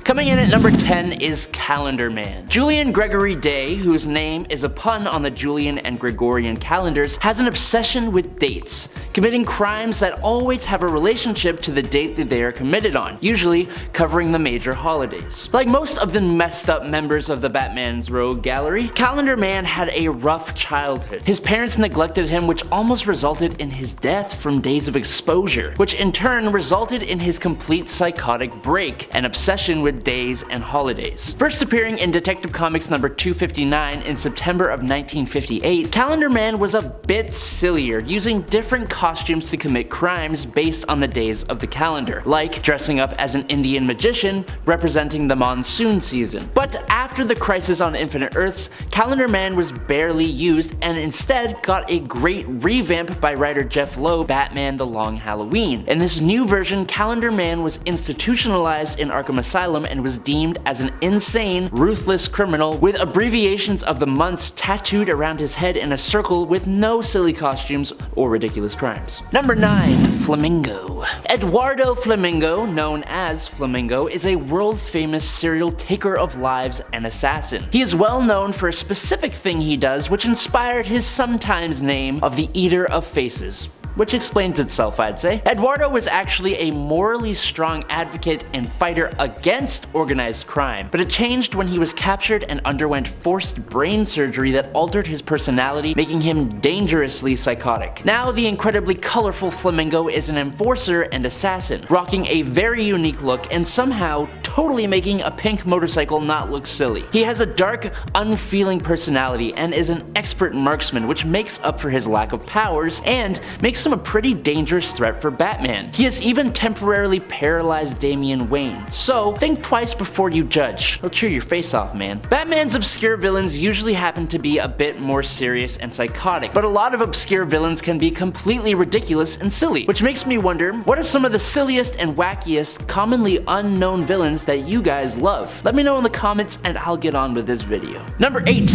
Coming in at number 10 is Calendar Man. Julian Gregory Day, whose name is a pun on the Julian and Gregorian calendars, has an obsession with dates, committing crimes that always have a relationship to the date that they are committed on, usually covering the major holidays. Like most of the messed up members of the Batman's rogue gallery, Calendar Man had a rough childhood. His parents neglected him, which almost resulted in his death from days of exposure, which in turn resulted in his complete psychotic break, an obsession with days and holidays. First appearing in Detective Comics number 259 in September of 1958, Calendar Man was a bit sillier, using different costumes to commit crimes based on the days of the calendar, like dressing up as an Indian magician representing the monsoon season. But after the Crisis on Infinite Earths, Calendar Man was barely used and instead got a great revamp by writer Jeff Loeb, Batman The Long Halloween. In this new version, Calendar Man was institutionalized in Arkham Asylum and was deemed as an insane, ruthless criminal with abbreviations of the months tattooed around his head in a circle with no silly costumes or ridiculous crimes. Number 9. Flamingo. Eduardo Flamingo, known as Flamingo, is a world-famous serial taker of lives and assassin. He is well known for a specific thing he does which inspired his sometimes name of the Eater of Faces, which explains itself, I'd say. Eduardo was actually a morally strong advocate and fighter against organized crime, but it changed when he was captured and underwent forced brain surgery that altered his personality, making him dangerously psychotic. Now, the incredibly colorful Flamingo is an enforcer and assassin, rocking a very unique look and somehow totally making a pink motorcycle not look silly. He has a dark, unfeeling personality and is an expert marksman, which makes up for his lack of powers and makes him a pretty dangerous threat for Batman. He has even temporarily paralyzed Damian Wayne, so think twice before you judge. He'll cheer your face off, man. Batman's obscure villains usually happen to be a bit more serious and psychotic, but a lot of obscure villains can be completely ridiculous and silly, which makes me wonder, what are some of the silliest and wackiest, commonly unknown villains that you guys love? Let me know in the comments and I'll get on with this video. Number 8.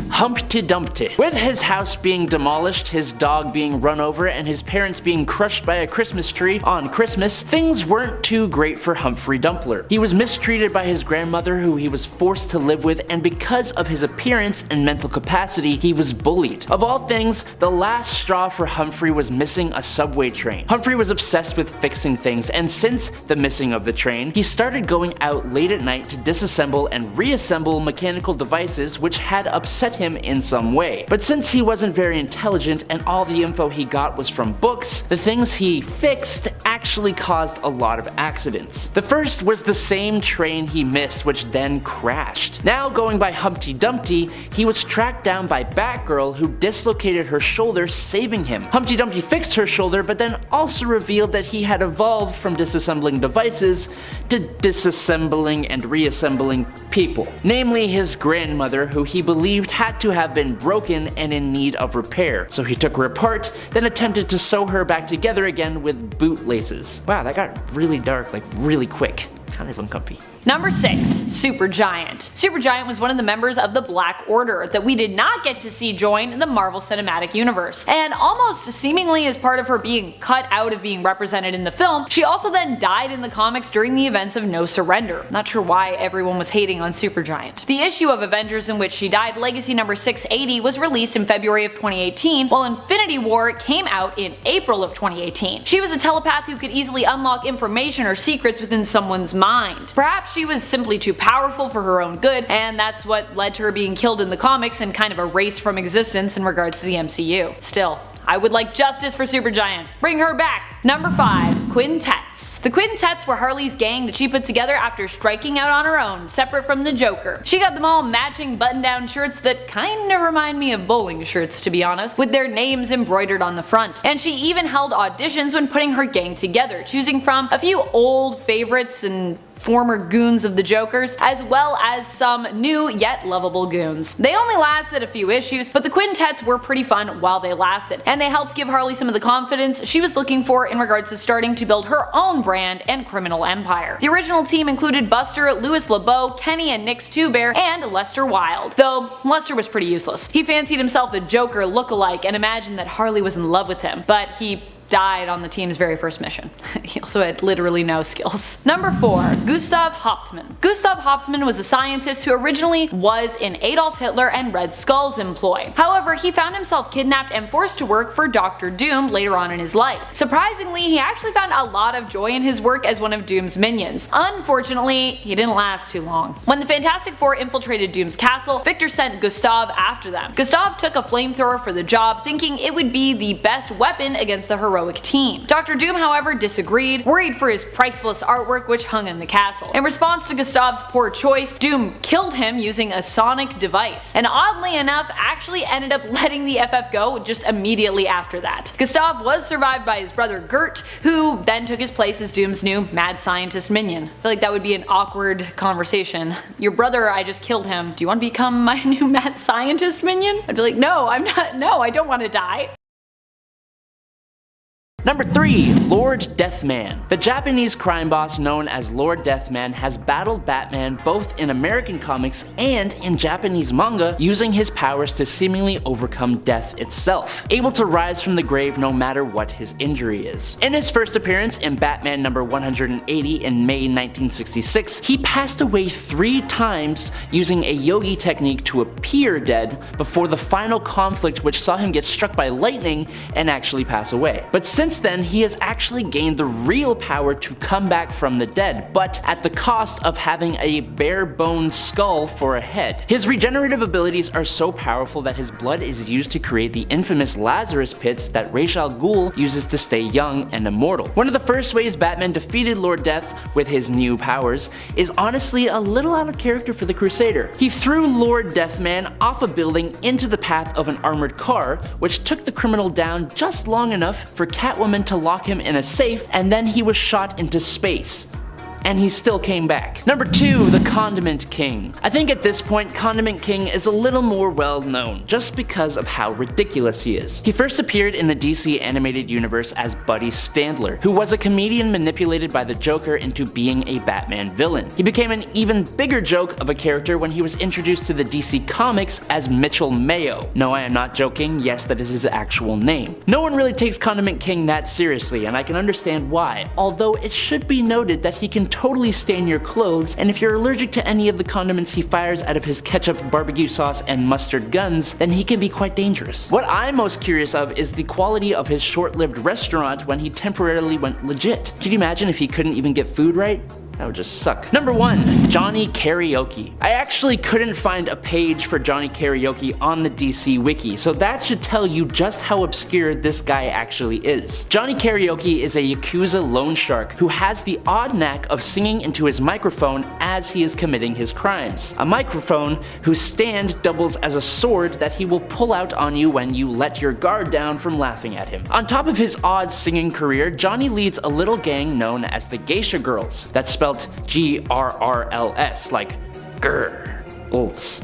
Humpty Dumpty. With his house being demolished, his dog being run over, and his parents being crushed by a Christmas tree on Christmas, things weren't too great for Humphrey Dumpler. He was mistreated by his grandmother, who he was forced to live with, and because of his appearance and mental capacity, he was bullied. Of all things, the last straw for Humphrey was missing a subway train. Humphrey was obsessed with fixing things, and since the missing of the train, he started going out late at night to disassemble and reassemble mechanical devices which had upset him in some way. But since he wasn't very intelligent and all the info he got was from books, the things he fixed actually caused a lot of accidents. The first was the same train he missed, which then crashed. Now going by Humpty Dumpty, he was tracked down by Batgirl, who dislocated her shoulder, saving him. Humpty Dumpty fixed her shoulder, but then also revealed that he had evolved from disassembling devices to disassembling and reassembling people. Namely his grandmother, who he believed had to have been broken and in need of repair. So he took her apart, then attempted to sew her back together again with bootlaces. Wow, that got really dark, like really quick. Kind of uncomfy. Number 6. Supergiant. Supergiant was one of the members of the Black Order that we did not get to see join the Marvel Cinematic Universe, and almost seemingly as part of her being cut out of being represented in the film, she also then died in the comics during the events of No Surrender. Not sure why everyone was hating on Supergiant. The issue of Avengers in which she died, Legacy number 680, was released in February of 2018, while Infinity War came out in April of 2018. She was a telepath who could easily unlock information or secrets within someone's mind. Perhaps she was simply too powerful for her own good, and that's what led to her being killed in the comics and kind of erased from existence in regards to the MCU. Still, I would like justice for Supergiant. Bring her back! Number 5. Quintets. The Quintets were Harley's gang that she put together after striking out on her own, separate from the Joker. She got them all matching button-down shirts that kinda remind me of bowling shirts, to be honest, with their names embroidered on the front. And she even held auditions when putting her gang together, choosing from a few old favorites and former goons of the Joker's, as well as some new yet lovable goons. They only lasted a few issues, but the Quintets were pretty fun while they lasted, and they helped give Harley some of the confidence she was looking for in regards to starting to build her own brand and criminal empire. The original team included Buster, Louis LeBeau, Kenny and Nick Stubear, and Lester Wilde. Though Lester was pretty useless. He fancied himself a Joker look-alike and imagined that Harley was in love with him, but he died on the team's very first mission. He also had literally no skills. Number 4. Gustav Hoffman. Gustav Hoffman was a scientist who originally was in Adolf Hitler and Red Skull's employ. However, he found himself kidnapped and forced to work for Dr. Doom later on in his life. Surprisingly, he actually found a lot of joy in his work as one of Doom's minions. Unfortunately, he didn't last too long. When the Fantastic Four infiltrated Doom's castle, Victor sent Gustav after them. Gustav took a flamethrower for the job, thinking it would be the best weapon against the heroic team. Dr. Doom, however, disagreed, worried for his priceless artwork which hung in the castle. In response to Gustav's poor choice, Doom killed him using a sonic device, and oddly enough actually ended up letting the FF go just immediately after that. Gustav was survived by his brother Gert, who then took his place as Doom's new mad scientist minion. I feel like that would be an awkward conversation. Your brother, I just killed him. Do you want to become my new mad scientist minion? I'd be like, no, I'm not. No, I don't want to die. Number 3. Lord Deathman. The Japanese crime boss known as Lord Deathman has battled Batman both in American comics and in Japanese manga, using his powers to seemingly overcome death itself, able to rise from the grave no matter what his injury is. In his first appearance in Batman number 180 in May 1966, he passed away 3 times using a yogi technique to appear dead before the final conflict, which saw him get struck by lightning and actually pass away. But since then, he has actually gained the real power to come back from the dead, but at the cost of having a bare bones skull for a head. His regenerative abilities are so powerful that his blood is used to create the infamous Lazarus pits that Ra's al Ghul uses to stay young and immortal. One of the first ways Batman defeated Lord Death with his new powers is honestly a little out of character for the Crusader. He threw Lord Deathman off a building into the path of an armored car, which took the criminal down just long enough for Catwoman to lock him in a safe, and then he was shot into space. And he still came back. Number 2. The Condiment King. I think at this point, Condiment King is a little more well known, just because of how ridiculous he is. He first appeared in the DC animated universe as Buddy Standler, who was a comedian manipulated by the Joker into being a Batman villain. He became an even bigger joke of a character when he was introduced to the DC comics as Mitchell Mayo. No, I am not joking, yes, that is his actual name. No one really takes Condiment King that seriously, and I can understand why, although it should be noted that he can totally stain your clothes, and if you're allergic to any of the condiments he fires out of his ketchup, barbecue sauce, and mustard guns, then he can be quite dangerous. What I'm most curious of is the quality of his short-lived restaurant when he temporarily went legit. Could you imagine if he couldn't even get food right? That would just suck. Number 1. Johnny Karaoke. I actually couldn't find a page for Johnny Karaoke on the DC wiki, so that should tell you just how obscure this guy actually is. Johnny Karaoke is a Yakuza loan shark who has the odd knack of singing into his microphone as he is committing his crimes. A microphone whose stand doubles as a sword that he will pull out on you when you let your guard down from laughing at him. On top of his odd singing career, Johnny leads a little gang known as the Geisha Girls. That's spelled Grrls, like girls.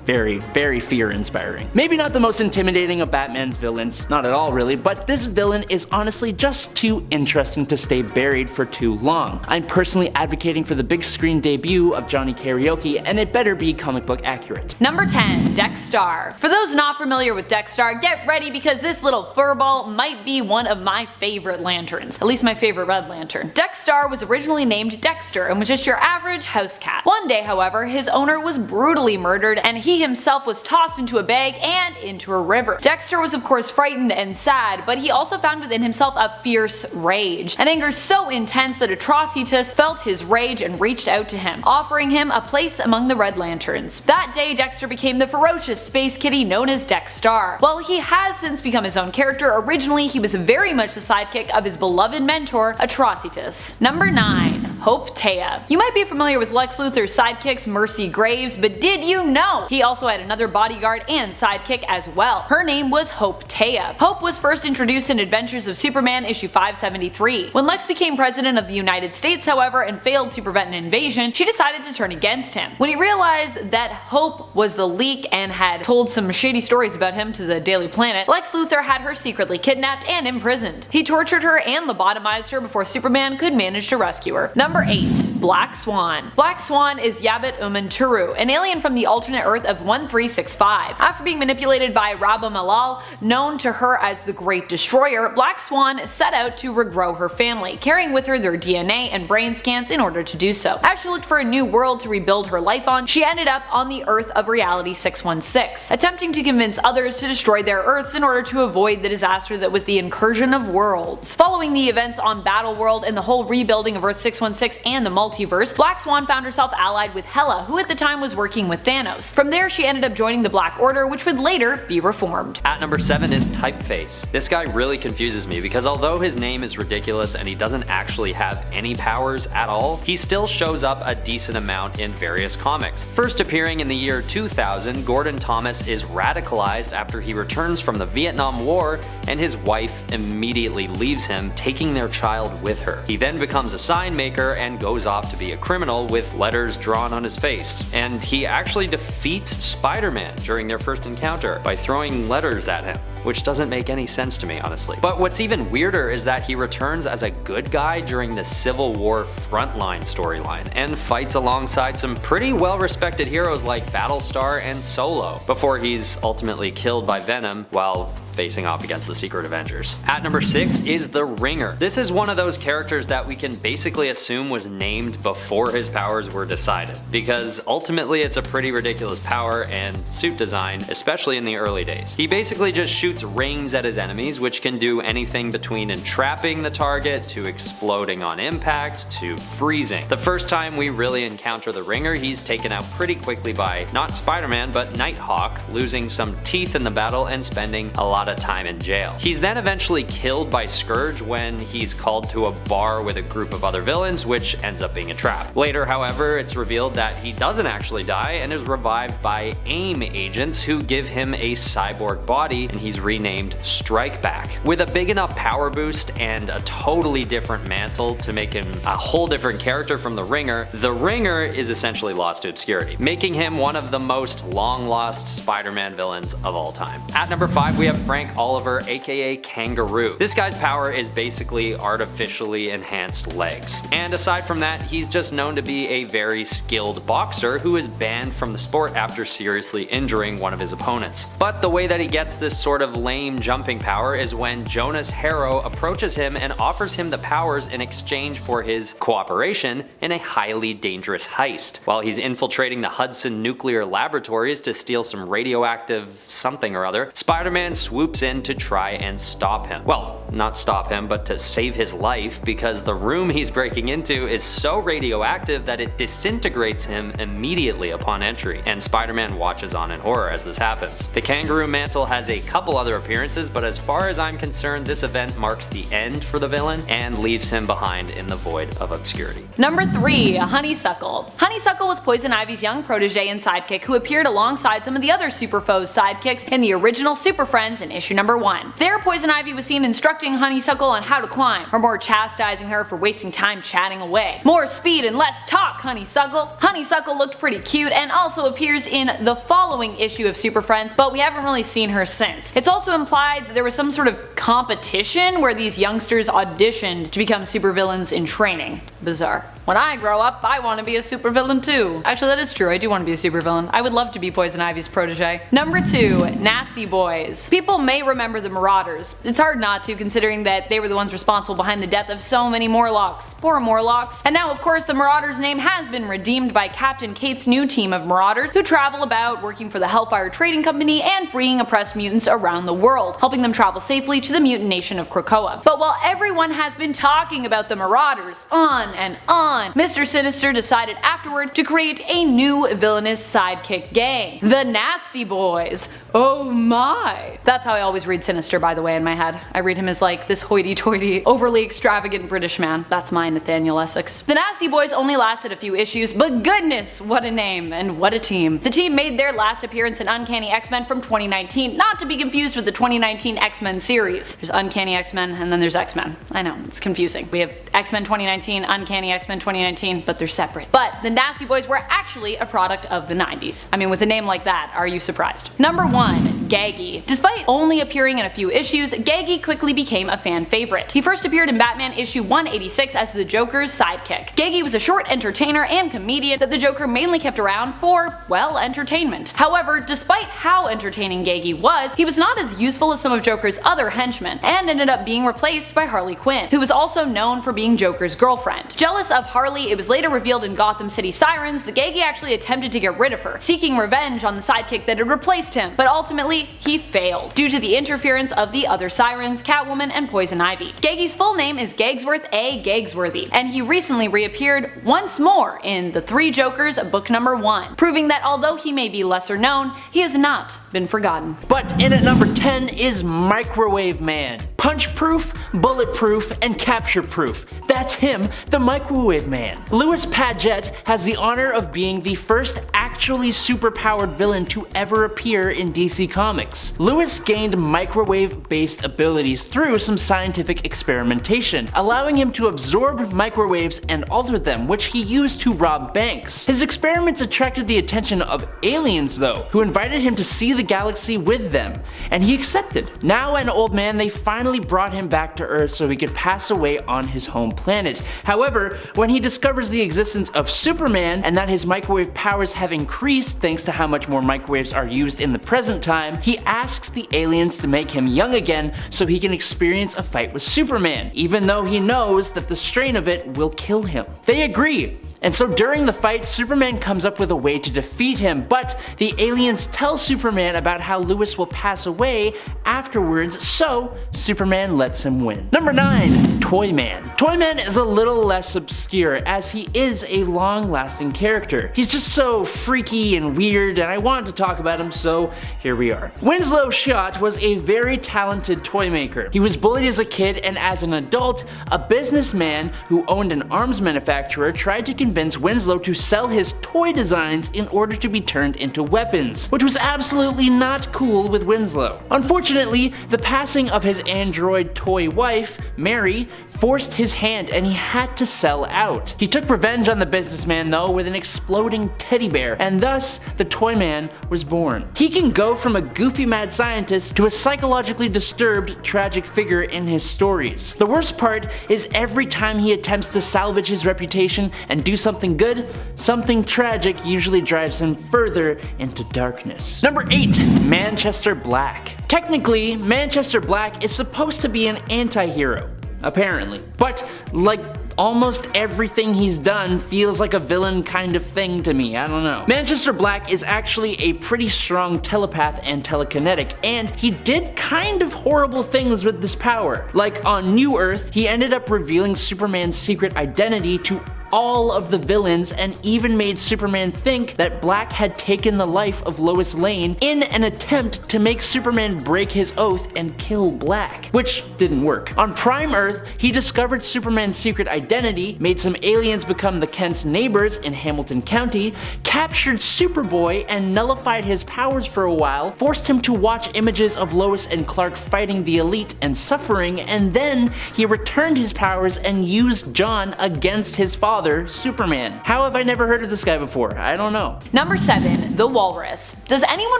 Very, very fear-inspiring. Maybe not the most intimidating of Batman's villains, not at all really, but this villain is honestly just too interesting to stay buried for too long. I'm personally advocating for the big screen debut of Johnny Karaoke, and it better be comic book accurate. Number 10. Dextar. For those not familiar with Dextar, get ready because this little furball might be one of my favorite lanterns, at least my favorite red lantern. Dextar was originally named Dexter and was just your average house cat. One day, however, his owner was brutally murdered and he himself was tossed into a bag and into a river. Dexter was of course frightened and sad, but he also found within himself a fierce rage, an anger so intense that Atrocitus felt his rage and reached out to him, offering him a place among the Red Lanterns. That day, Dexter became the ferocious space kitty known as Dextar. While he has since become his own character, originally he was very much the sidekick of his beloved mentor, Atrocitus. Number 9. Hope Taya. You might be familiar with Lex Luthor's sidekicks Mercy Graves, but did you know he also had another bodyguard and sidekick as well? Her name was Hope Taya. Hope was first introduced in Adventures of Superman issue 573. When Lex became president of the United States, however, and failed to prevent an invasion, she decided to turn against him. When he realized that Hope was the leak and had told some shady stories about him to the Daily Planet, Lex Luthor had her secretly kidnapped and imprisoned. He tortured her and lobotomized her before Superman could manage to rescue her. Number 8. Black Swan. Black Swan is Yabit Turu, an alien from the alternate Earth of 1365. After being manipulated by Rabba Malal, known to her as the Great Destroyer, Black Swan set out to regrow her family, carrying with her their DNA and brain scans in order to do so. As she looked for a new world to rebuild her life on, she ended up on the Earth of Reality 616, attempting to convince others to destroy their Earths in order to avoid the disaster that was the incursion of worlds. Following the events on Battleworld and the whole rebuilding of Earth 616 and the multiverse, Black Swan found herself allied with Hela, who at the time was working with Thanos. From there, she ended up joining the Black Order, which would later be reformed. At number 7 is Typeface. This guy really confuses me because although his name is ridiculous and he doesn't actually have any powers at all, he still shows up a decent amount in various comics. First appearing in the year 2000, Gordon Thomas is radicalized after he returns from the Vietnam War and his wife immediately leaves him, taking their child with her. He then becomes a sign maker and goes off to be a criminal with letters drawn on his face. And he actually defeats Spider-Man during their first encounter by throwing letters at him, which doesn't make any sense to me, honestly. But what's even weirder is that he returns as a good guy during the Civil War frontline storyline and fights alongside some pretty well-respected heroes like Battlestar and Solo, before he's ultimately killed by Venom while facing off against the Secret Avengers. At number 6 is the Ringer. This is one of those characters that we can basically assume was named before his powers were decided, because ultimately it's a pretty ridiculous power and suit design, especially in the early days. He basically just shoots rings at his enemies, which can do anything between entrapping the target to exploding on impact to freezing. The first time we really encounter the Ringer, he's taken out pretty quickly by not Spider-Man but Nighthawk, losing some teeth in the battle and spending a lot of time in jail. He's then eventually killed by Scourge when he's called to a bar with a group of other villains, which ends up being a trap. Later, however, it's revealed that he doesn't actually die and is revived by AIM agents who give him a cyborg body, and he's renamed Strikeback. With a big enough power boost and a totally different mantle to make him a whole different character from the Ringer is essentially lost to obscurity, making him one of the most long-lost Spider-Man villains of all time. At number 5, we have Frank Oliver, aka Kangaroo. This guy's power is basically artificially enhanced legs. And aside from that, he's just known to be a very skilled boxer who is banned from the sport after seriously injuring one of his opponents. But the way that he gets this sort of lame jumping power is when Jonas Harrow approaches him and offers him the powers in exchange for his cooperation in a highly dangerous heist. While he's infiltrating the Hudson nuclear laboratories to steal some radioactive something or other, Spider-Man swoops in to try and stop him. Well, not stop him, but to save his life, because the room he's breaking into is so radioactive that it disintegrates him immediately upon entry, and Spider-Man watches on in horror as this happens. The Kangaroo mantle has a couple other appearances, but as far as I'm concerned, this event marks the end for the villain and leaves him behind in the void of obscurity. Number 3. Honeysuckle. Honeysuckle was Poison Ivy's young protege and sidekick who appeared alongside some of the other Super Foes sidekicks in the original Super Friends in issue number 1. There, Poison Ivy was seen instructing Honeysuckle on how to climb, or more chastising her for wasting time chatting away. More speed and less talk, Honeysuckle. Honeysuckle looked pretty cute and also appears in the following issue of Super Friends, but we haven't really seen her since. It's also implied that there was some sort of competition where these youngsters auditioned to become supervillains in training. Bizarre. When I grow up, I want to be a supervillain too. Actually, that is true. I do want to be a supervillain. I would love to be Poison Ivy's protege. Number 2. Nasty Boys. People may remember the Marauders. It's hard not to, considering that they were the ones responsible behind the death of so many Morlocks. Poor Morlocks. And now, of course, the Marauders name has been redeemed by Captain Kate's new team of Marauders, who travel about working for the Hellfire Trading Company and freeing oppressed mutants around the world, helping them travel safely to the mutant nation of Krakoa. But while everyone has been talking about the Marauders on and on, Mr. Sinister decided afterward to create a new villainous sidekick gang, the Nasty Boys. Oh my! That's how I always read Sinister, by the way, in my head. I read him as like this hoity-toity, overly extravagant British man. That's my Nathaniel Essex. The Nasty Boys only lasted a few issues, but goodness, what a name and what a team. The team made their last appearance in Uncanny X-Men from 2019, not to be confused with the 2019 X-Men series. There's Uncanny X-Men and then there's X-Men. I know, it's confusing. We have X-Men 2019, Uncanny X-Men 2019, but they're separate. But the Nasty Boys were actually a product of the 90s. I mean, with a name like that, are you surprised? Number 1. Gaggy. Despite only appearing in a few issues, Gaggy quickly became a fan favorite. He first appeared in Batman issue 186 as the Joker's sidekick. Gaggy was a short entertainer and comedian that the Joker mainly kept around for, well, entertainment. However, despite how entertaining Gaggy was, he was not as useful as some of Joker's other henchmen, and ended up being replaced by Harley Quinn, who was also known for being Joker's girlfriend. Jealous of Harley, it was later revealed in Gotham City Sirens that Gaggy actually attempted to get rid of her, seeking revenge on the sidekick that had replaced him, but ultimately he failed, due to the interference of the other Sirens, Catwoman, and Poison Ivy. Gaggy's full name is Gagsworth A. Gagsworthy, and he recently reappeared once more in The Three Jokers book number 1, proving that although he may be lesser known, he has not been forgotten. But in at number 10 is Microwave Man. Punch-proof, bulletproof, and capture-proof. That's him, the Microwave Man. Louis Paget has the honor of being the first actually superpowered villain to ever appear in DC Comics. Louis gained microwave-based abilities through some scientific experimentation, allowing him to absorb microwaves and alter them, which he used to rob banks. His experiments attracted the attention of aliens though, who invited him to see the galaxy with them, and he accepted. Now an old man, they finally brought him back to Earth so he could pass away on his home planet. However, when he discovers the existence of Superman and that his microwave powers have increased thanks to how much more microwaves are used in the present time, he asks the aliens to make him young again so he can experience a fight with Superman, even though he knows that the strain of it will kill him. They agree. And so during the fight, Superman comes up with a way to defeat him, but the aliens tell Superman about how Louis will pass away afterwards, so Superman lets him win. Number 9. Toyman. Toyman is a little less obscure as he is a long-lasting character. He's just so freaky and weird, and I wanted to talk about him, so here we are. Winslow Schott was a very talented toy maker. He was bullied as a kid, and as an adult, a businessman who owned an arms manufacturer tried to convince Winslow to sell his toy designs in order to be turned into weapons, which was absolutely not cool with Winslow. Unfortunately, the passing of his android toy wife, Mary, forced his hand and he had to sell out. He took revenge on the businessman though with an exploding teddy bear, and thus the Toyman was born. He can go from a goofy mad scientist to a psychologically disturbed tragic figure in his stories. The worst part is every time he attempts to salvage his reputation and do something good, something tragic usually drives him further into darkness. Number 8. Manchester Black. Technically, Manchester Black is supposed to be an anti-hero, apparently, but like almost everything he's done feels like a villain kind of thing to me, I don't know. Manchester Black is actually a pretty strong telepath and telekinetic, and he did kind of horrible things with this power. Like on New Earth, he ended up revealing Superman's secret identity to all of the villains and even made Superman think that Black had taken the life of Lois Lane in an attempt to make Superman break his oath and kill Black, which didn't work. On Prime Earth, he discovered Superman's secret identity, made some aliens become the Kent's neighbors in Hamilton County, captured Superboy and nullified his powers for a while, forced him to watch images of Lois and Clark fighting the Elite and suffering, and then he returned his powers and used John against his father, Superman. How have I never heard of this guy before? I don't know. Number 7. The Walrus. Does anyone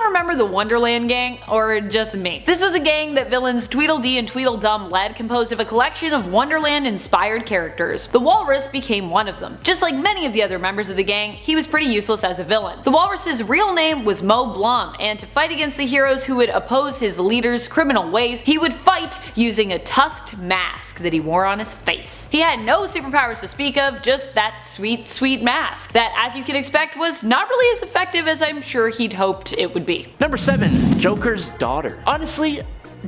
remember the Wonderland Gang, or just me? This was a gang that villains Tweedledee and Tweedledum led, composed of a collection of Wonderland-inspired characters. The Walrus became one of them. Just like many of the other members of the gang, he was pretty useless as a villain. The Walrus's real name was Mo Blum, and to fight against the heroes who would oppose his leader's criminal ways, he would fight using a tusked mask that he wore on his face. He had no superpowers to speak of, just that sweet mask that, as you can expect, was not really as effective as I'm sure he'd hoped it would be. Number 7. Joker's daughter. Honestly,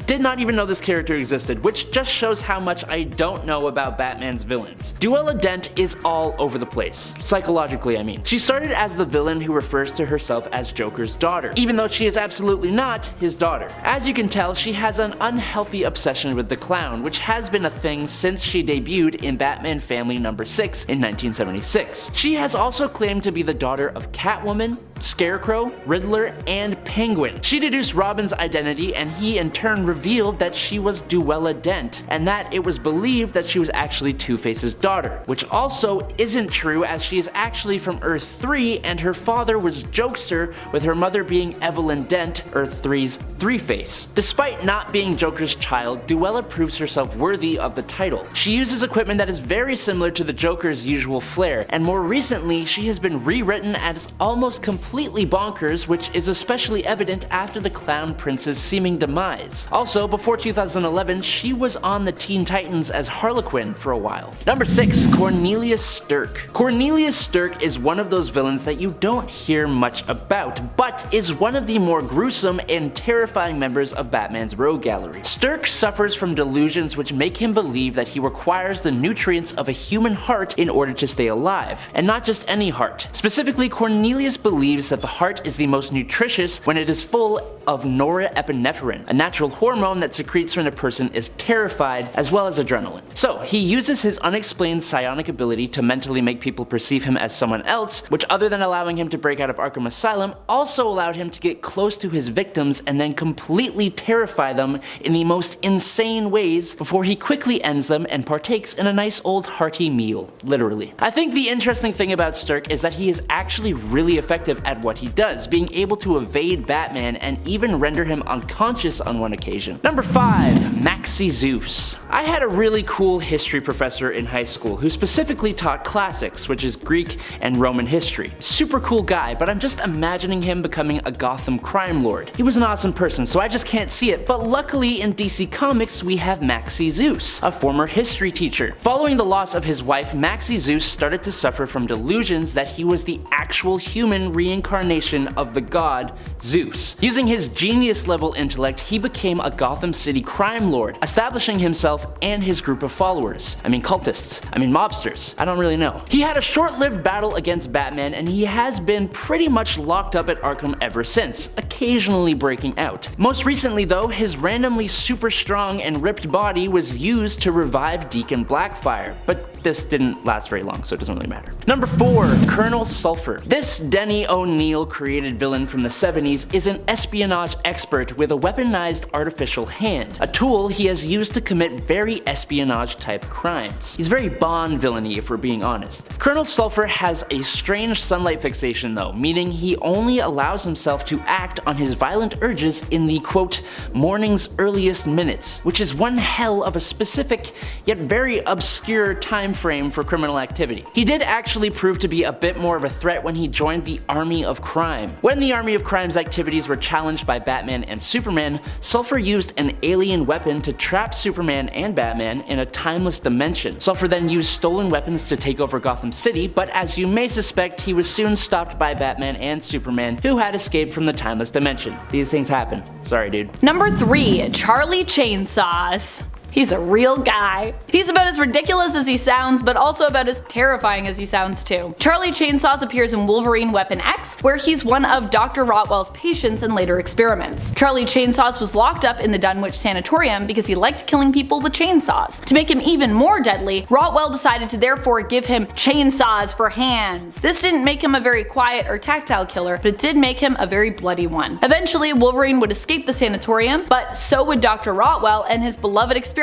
did not even know this character existed, which just shows how much I don't know about Batman's villains. Duella Dent is all over the place, psychologically I mean. She started as the villain who refers to herself as Joker's daughter, even though she is absolutely not his daughter. As you can tell, she has an unhealthy obsession with the clown, which has been a thing since she debuted in Batman Family number 6 in 1976. She has also claimed to be the daughter of Catwoman, Scarecrow, Riddler, and Penguin. She deduced Robin's identity, and he in turn revealed that she was Duella Dent, and that it was believed that she was actually Two-Face's daughter, which also isn't true as she is actually from Earth 3 and her father was Jokester, with her mother being Evelyn Dent, Earth 3's Three-Face. Despite not being Joker's child, Duella proves herself worthy of the title. She uses equipment that is very similar to the Joker's usual flair, and more recently she has been rewritten as almost completely bonkers, which is especially evident after the Clown Prince's seeming demise. Also, before 2011, she was on the Teen Titans as Harlequin for a while. Number 6. Cornelius Sterk. Cornelius Sterk is one of those villains that you don't hear much about, but is one of the more gruesome and terrifying members of Batman's rogue gallery. Sterk suffers from delusions which make him believe that he requires the nutrients of a human heart in order to stay alive, and not just any heart. Specifically, Cornelius believes that the heart is the most nutritious when it is full of norepinephrine, a natural hormone that secretes when a person is terrified, as well as adrenaline. So he uses his unexplained psionic ability to mentally make people perceive him as someone else, which, other than allowing him to break out of Arkham Asylum, also allowed him to get close to his victims and then completely terrify them in the most insane ways before he quickly ends them and partakes in a nice old hearty meal, literally. I think the interesting thing about Sterk is that he is actually really effective at what he does, being able to evade Batman and even render him unconscious on one occasion. Number 5. Maxie Zeus. I had a really cool history professor in high school who specifically taught classics, which is Greek and Roman history. Super cool guy, but I'm just imagining him becoming a Gotham crime lord. He was an awesome person, so I just can't see it, but luckily in DC Comics we have Maxie Zeus, a former history teacher. Following the loss of his wife, Maxie Zeus started to suffer from delusions that he was the actual human reincarnation of the god Zeus. Using his genius level intellect, he became a Gotham City crime lord, establishing himself and his group of followers. Cultists. Mobsters. I don't really know. He had a short-lived battle against Batman, and he has been pretty much locked up at Arkham ever since, occasionally breaking out. Most recently though, his randomly super strong and ripped body was used to revive Deacon Blackfire, but this didn't last very long, so it doesn't really matter. Number 4. Colonel Sulfur. This Denny O'Neil created villain from the 70s is an espionage expert with a weaponized artificial hand, a tool he has used to commit very espionage type crimes. He's very Bond villainy if we're being honest. Colonel Sulfur has a strange sunlight fixation though, meaning he only allows himself to act on his violent urges in the quote, morning's earliest minutes, which is one hell of a specific yet very obscure time frame for criminal activity. He did actually prove to be a bit more of a threat when he joined the Army of Crime. When the Army of Crime's activities were challenged by Batman and Superman, Sulfur used an alien weapon to trap Superman and Batman in a timeless dimension. Sulfur then used stolen weapons to take over Gotham City, but as you may suspect, he was soon stopped by Batman and Superman, who had escaped from the timeless dimension. These things happen. Sorry, dude. Number 3. Charlie Chainsaws. He's a real guy. He's about as ridiculous as he sounds, but also about as terrifying as he sounds too. Charlie Chainsaws appears in Wolverine Weapon X, where he's one of Dr. Rotwell's patients in later experiments. Charlie Chainsaws was locked up in the Dunwich Sanatorium because he liked killing people with chainsaws. To make him even more deadly, Rotwell decided to therefore give him chainsaws for hands. This didn't make him a very quiet or tactile killer, but it did make him a very bloody one. Eventually, Wolverine would escape the sanatorium, but so would Dr. Rotwell and his beloved experiment,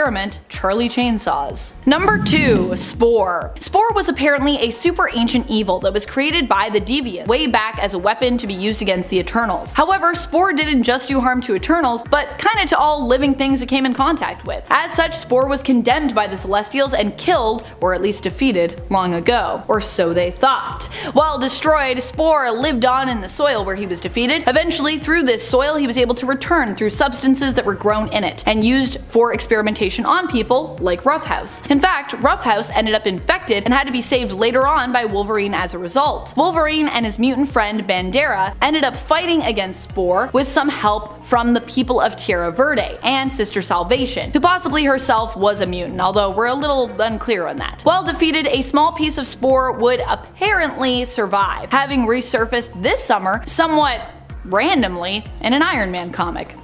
Charlie Chainsaws. Number 2. Spore. Spore was apparently a super ancient evil that was created by the Deviants way back as a weapon to be used against the Eternals. However, Spore didn't just do harm to Eternals, but kinda to all living things it came in contact with. As such, Spore was condemned by the Celestials and killed, or at least defeated, long ago. Or so they thought. While destroyed, Spore lived on in the soil where he was defeated. Eventually, through this soil, he was able to return through substances that were grown in it, and used for experimentation on people like Roughhouse. In fact, Roughhouse ended up infected and had to be saved later on by Wolverine as a result. Wolverine and his mutant friend Bandera ended up fighting against Spore with some help from the people of Tierra Verde and Sister Salvation, who possibly herself was a mutant, although we're a little unclear on that. While defeated, a small piece of Spore would apparently survive, having resurfaced this summer somewhat randomly in an Iron Man comic.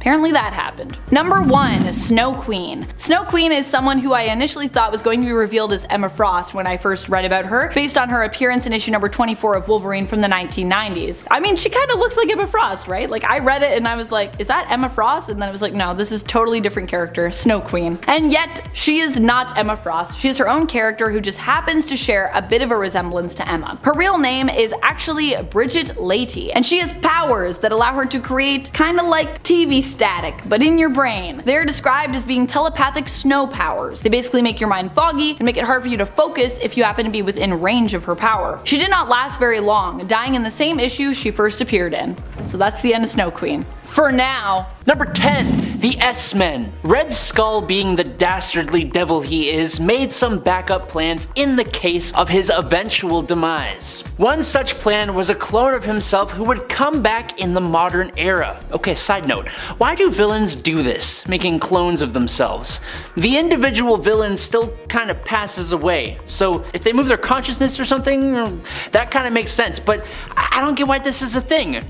apparently that happened. Number 1. Snow Queen. Snow Queen is someone who I initially thought was going to be revealed as Emma Frost when I first read about her, based on her appearance in issue number 24 of Wolverine from the 1990s. I mean, she kind of looks like Emma Frost, right? Like, I read it and I was like, is that Emma Frost? And then I was like, no, this is totally different character, Snow Queen. And yet, she is not Emma Frost. She is her own character who just happens to share a bit of a resemblance to Emma. Her real name is actually Bridget Leahy, and she has powers that allow her to create kind of like TV static, but in your brain. They're described as being telepathic snow powers. They basically make your mind foggy and make it hard for you to focus if you happen to be within range of her power. She did not last very long, dying in the same issue she first appeared in. So that's the end of Snow Queen. For now. Number 10. The S-Men. Red Skull, being the dastardly devil he is, made some backup plans in the case of his eventual demise. One such plan was a clone of himself who would come back in the modern era. Okay, side note, why do villains do this, making clones of themselves? The individual villain still kind of passes away, so if they move their consciousness or something, that kind of makes sense, but I don't get why this is a thing.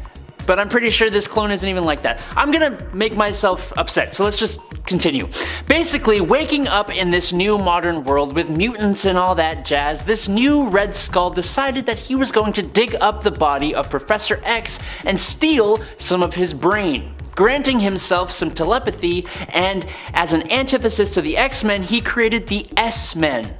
But I'm pretty sure this clone isn't even like that. I'm gonna make myself upset, so let's just continue. Basically, waking up in this new modern world with mutants and all that jazz, this new Red Skull decided that he was going to dig up the body of Professor X and steal some of his brain, granting himself some telepathy, and as an antithesis to the X-Men, he created the S-Men.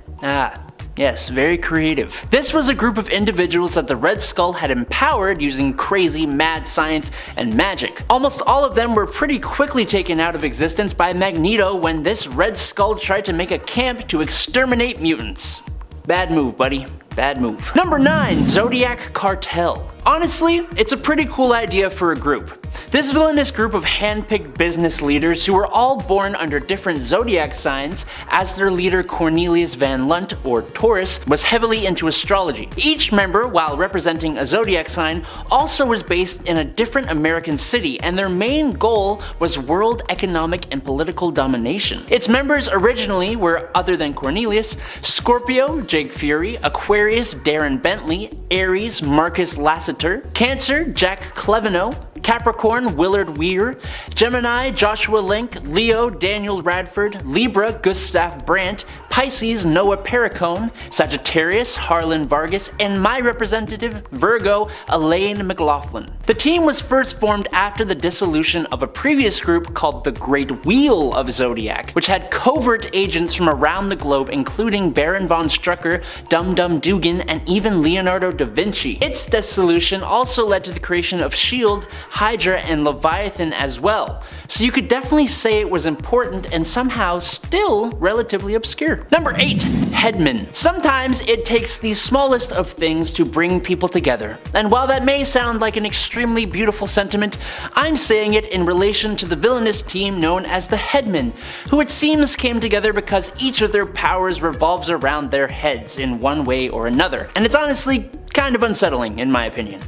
Yes, very creative. This was a group of individuals that the Red Skull had empowered using crazy mad science and magic. Almost all of them were pretty quickly taken out of existence by Magneto when this Red Skull tried to make a camp to exterminate mutants. Bad move, buddy. Bad move. Number 9. Zodiac Cartel. Honestly, it's a pretty cool idea for a group. This villainous group of hand-picked business leaders who were all born under different zodiac signs, as their leader Cornelius Van Lunt, or Taurus, was heavily into astrology. Each member, while representing a zodiac sign, also was based in a different American city, and their main goal was world economic and political domination. Its members originally were, other than Cornelius, Scorpio, Jake Fury, Aquarius, Darren Bentley, Aries, Marcus Lassiter, Cancer, Jack Cleveno, Capricorn, Willard Weir, Gemini, Joshua Link, Leo, Daniel Radford, Libra, Gustav Brandt, Pisces, Noah Perricone, Sagittarius, Harlan Vargas, and my representative, Virgo, Elaine McLaughlin. The team was first formed after the dissolution of a previous group called the Great Wheel of Zodiac, which had covert agents from around the globe including Baron von Strucker, Dum Dum Dugan, and even Leonardo da Vinci. Its dissolution also led to the creation of S.H.I.E.L.D., Hydra, and Leviathan as well, so you could definitely say it was important and somehow still relatively obscure. Number 8. Headmen. Sometimes it takes the smallest of things to bring people together, and while that may sound like an extremely beautiful sentiment, I'm saying it in relation to the villainous team known as the Headmen, who it seems came together because each of their powers revolves around their heads in one way or another, and it's honestly kind of unsettling in my opinion.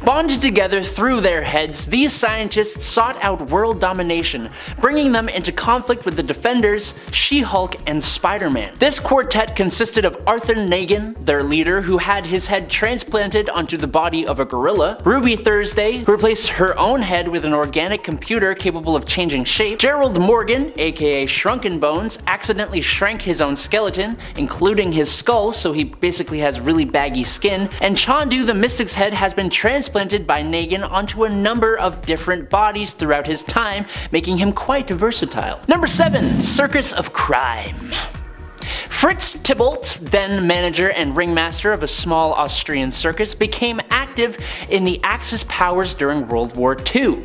Bonded together through their heads, these scientists sought out world domination, bringing them into conflict with the Defenders, She-Hulk, and Spider-Man. This quartet consisted of Arthur Nagin, their leader, who had his head transplanted onto the body of a gorilla, Ruby Thursday, who replaced her own head with an organic computer capable of changing shape, Gerald Morgan, aka Shrunken Bones, accidentally shrank his own skeleton, including his skull, so he basically has really baggy skin, and Chandu the Mystic's head has been transplanted by Nagin onto a number of different bodies throughout his time, making him quite versatile. Number 7. Circus of Crime. Fritz Tybalt, then manager and ringmaster of a small Austrian circus, became active in the Axis powers during World War II.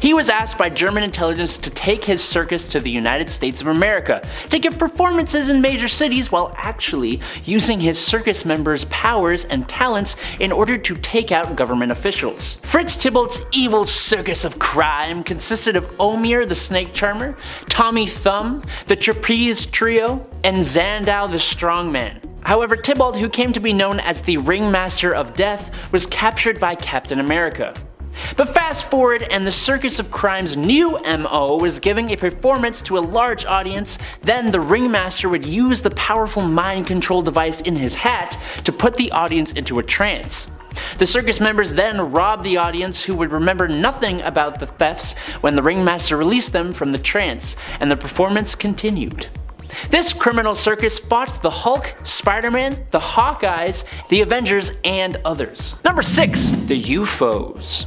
He was asked by German intelligence to take his circus to the United States of America to give performances in major cities while actually using his circus members' powers and talents in order to take out government officials. Fritz Tybalt's evil Circus of Crime consisted of Omir the Snake Charmer, Tommy Thumb, the Trapeze Trio, and Zandow the Strongman. However, Tybalt, who came to be known as the Ringmaster of Death, was captured by Captain America. But fast forward, and the Circus of Crime's new MO was giving a performance to a large audience. Then the ringmaster would use the powerful mind control device in his hat to put the audience into a trance. The circus members then robbed the audience, who would remember nothing about the thefts when the ringmaster released them from the trance, and the performance continued. This criminal circus fought the Hulk, Spider-Man, the Hawkeyes, the Avengers, and others. Number 6. The UFOs.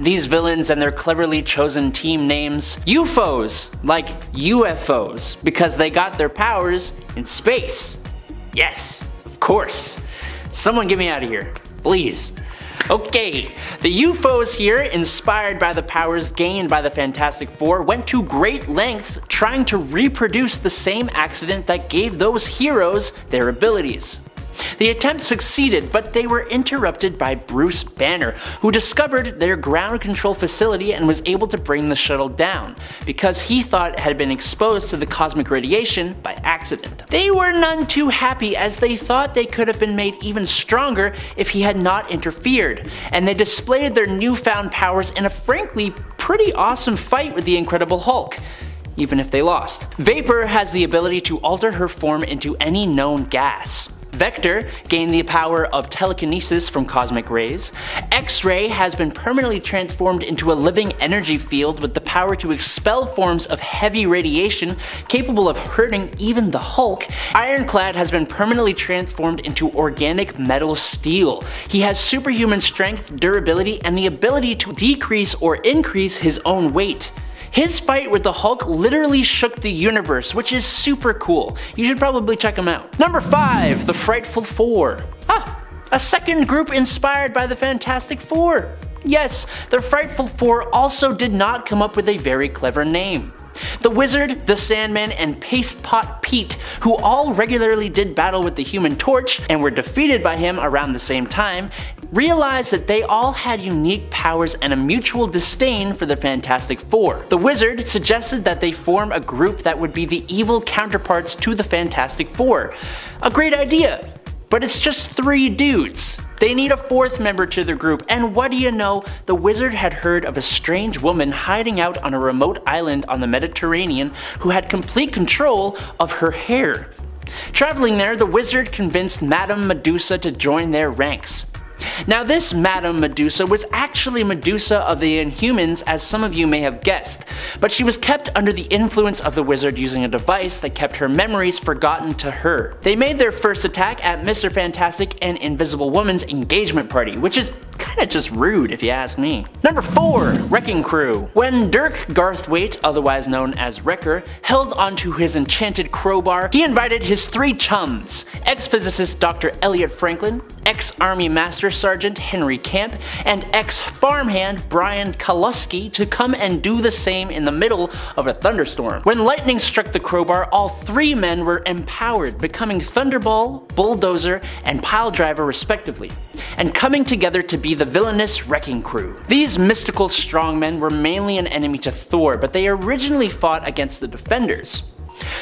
These villains and their cleverly chosen team names. UFOs, like UFOs, because they got their powers in space. Yes, of course. Someone get me out of here, please. Okay, the UFOs here, inspired by the powers gained by the Fantastic Four, went to great lengths trying to reproduce the same accident that gave those heroes their abilities. The attempt succeeded, but they were interrupted by Bruce Banner, who discovered their ground control facility and was able to bring the shuttle down, because he thought it had been exposed to the cosmic radiation by accident. They were none too happy, as they thought they could have been made even stronger if he had not interfered, and they displayed their newfound powers in a frankly pretty awesome fight with the Incredible Hulk, even if they lost. Vapor has the ability to alter her form into any known gas. Vector gained the power of telekinesis from cosmic rays. X-Ray has been permanently transformed into a living energy field with the power to expel forms of heavy radiation capable of hurting even the Hulk. Ironclad has been permanently transformed into organic metal steel. He has superhuman strength, durability, and the ability to decrease or increase his own weight. His fight with the Hulk literally shook the universe, which is super cool. You should probably check him out. Number 5. The Frightful Four. A second group inspired by the Fantastic Four. Yes, the Frightful Four also did not come up with a very clever name. The Wizard, the Sandman, and Paste Pot Pete, who all regularly did battle with the Human Torch and were defeated by him around the same time, realized that they all had unique powers and a mutual disdain for the Fantastic Four. The Wizard suggested that they form a group that would be the evil counterparts to the Fantastic Four. A great idea, but it's just 3 dudes. They need a 4th member to their group, and what do you know, the Wizard had heard of a strange woman hiding out on a remote island on the Mediterranean who had complete control of her hair. Traveling there, the Wizard convinced Madame Medusa to join their ranks. Now this Madame Medusa was actually Medusa of the Inhumans, as some of you may have guessed, but she was kept under the influence of the Wizard using a device that kept her memories forgotten to her. They made their first attack at Mr. Fantastic and Invisible Woman's engagement party, which is kinda just rude if you ask me. Number 4. Wrecking Crew. When Dirk Garthwaite, otherwise known as Wrecker, held onto his enchanted crowbar, he invited his 3 chums, ex-physicist Dr. Elliot Franklin, ex-Army Master Sergeant Henry Camp, and ex-farmhand Brian Kalusky to come and do the same in the middle of a thunderstorm. When lightning struck the crowbar, all 3 men were empowered, becoming Thunderball, Bulldozer, and Piledriver respectively, and coming together to be the villainous Wrecking Crew. These mystical strongmen were mainly an enemy to Thor, but they originally fought against the Defenders.